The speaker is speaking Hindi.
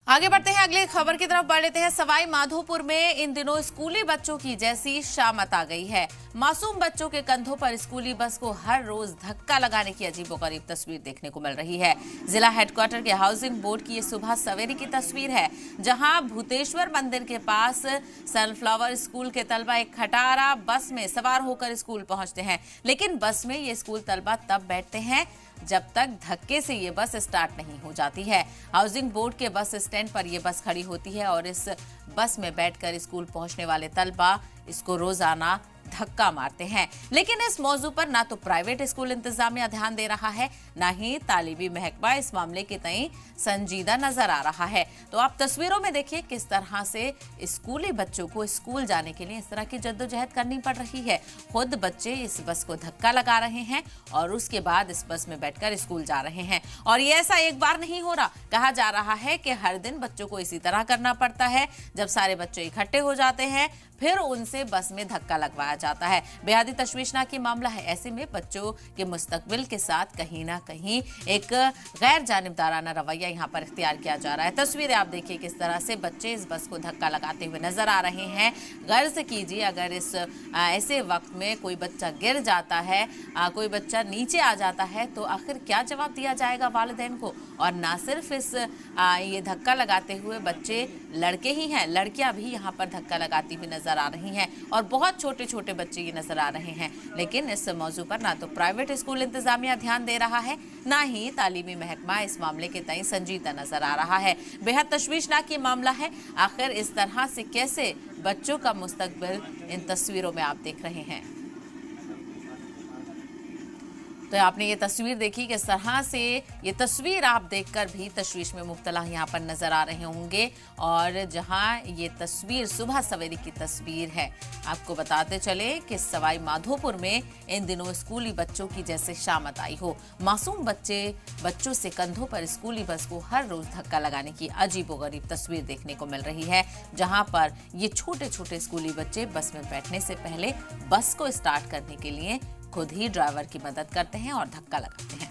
आगे बढ़ते हैं, अगली खबर की तरफ बढ़ लेते हैं। सवाई माधोपुर में इन दिनों स्कूली बच्चों की जैसी शामत आ गई है। मासूम बच्चों के कंधों पर स्कूली बस को हर रोज धक्का लगाने की अजीबोगरीब तस्वीर देखने को मिल रही है। जिला हेडक्वार्टर के हाउसिंग बोर्ड की ये सुबह सवेरे की तस्वीर है, जहां भूतेश्वर मंदिर के पास सनफ्लावर स्कूल के तलबा एक खटारा बस में सवार होकर स्कूल पहुंचते हैं। लेकिन बस में ये स्कूल तलबा तब बैठते हैं जब तक धक्के से ये बस स्टार्ट नहीं हो जाती है। हाउसिंग बोर्ड के बस स्टैंड पर ये बस खड़ी होती है और इस बस में बैठकर स्कूल पहुंचने वाले तलबा इसको रोजाना धक्का मारते हैं। लेकिन इस मौजू पर ना तो प्राइवेट स्कूल इंतजामिया ध्यान दे रहा है, ना ही तालीमी महकमा इस मामले के तई संजीदा नजर आ रहा है। तो आप तस्वीरों में देखिए किस तरह से स्कूली बच्चों को स्कूल जाने के लिए इस तरह की जद्दोजहद करनी पड़ रही है। खुद बच्चे इस बस को धक्का लगा रहे हैं और उसके बाद इस बस में बैठकर स्कूल जा रहे हैं। और ये ऐसा एक बार नहीं हो रहा, कहा जा रहा है कि हर दिन बच्चों को इसी तरह करना पड़ता है। जब सारे बच्चे इकट्ठे हो जाते हैं फिर उनसे बस में धक्का लगवाया जाता है। बेहद ही तशवीशनाक ये मामला है। ऐसे में बच्चों के मुस्तकबिल के साथ कहीं ना कहीं एक गैर जानिबदाराना रवैया यहाँ पर इख्तियार किया जा रहा है। तस्वीरें आप देखिए किस तरह से बच्चे इस बस को धक्का लगाते हुए नजर आ रहे हैं। गर्ज कीजिए, अगर इस ऐसे वक्त में कोई बच्चा गिर जाता है, कोई बच्चा नीचे आ जाता है, तो आखिर क्या जवाब दिया जाएगा वालिदैन को। और ना सिर्फ इस ये धक्का लगाते हुए बच्चे लड़के ही हैं, लड़कियां भी यहाँ पर धक्का लगाती हुई नजर आ रही हैं और बहुत छोटे छोटे बच्चे ये नजर आ रहे हैं। लेकिन इस मौजू पर ना तो प्राइवेट स्कूल इंतजामिया ध्यान दे रहा है, ना ही तालीमी महकमा इस मामले के तई संजीदा नजर आ रहा है। बेहद तशवीशनाक ये मामला है। आखिर इस तरह से कैसे बच्चों का मुस्तकबिल इन तस्वीरों में आप देख रहे हैं। तो आपने ये तस्वीर देखी, किस तरह से ये तस्वीर आप देखकर भी तशवीश में मुब्तला यहाँ पर नजर आ रहे होंगे। और जहाँ ये तस्वीर सुबह सवेरे की तस्वीर है, आपको बताते चले कि सवाई माधोपुर में इन दिनों स्कूली बच्चों की जैसे शामत आई हो। मासूम बच्चों से कंधों पर स्कूली बस को हर रोज धक्का लगाने की अजीबोगरीब तस्वीर देखने को मिल रही है, जहाँ पर ये छोटे छोटे स्कूली बच्चे बस में बैठने से पहले बस को स्टार्ट करने के लिए खुद ही ड्राइवर की मदद करते हैं और धक्का लगाते हैं।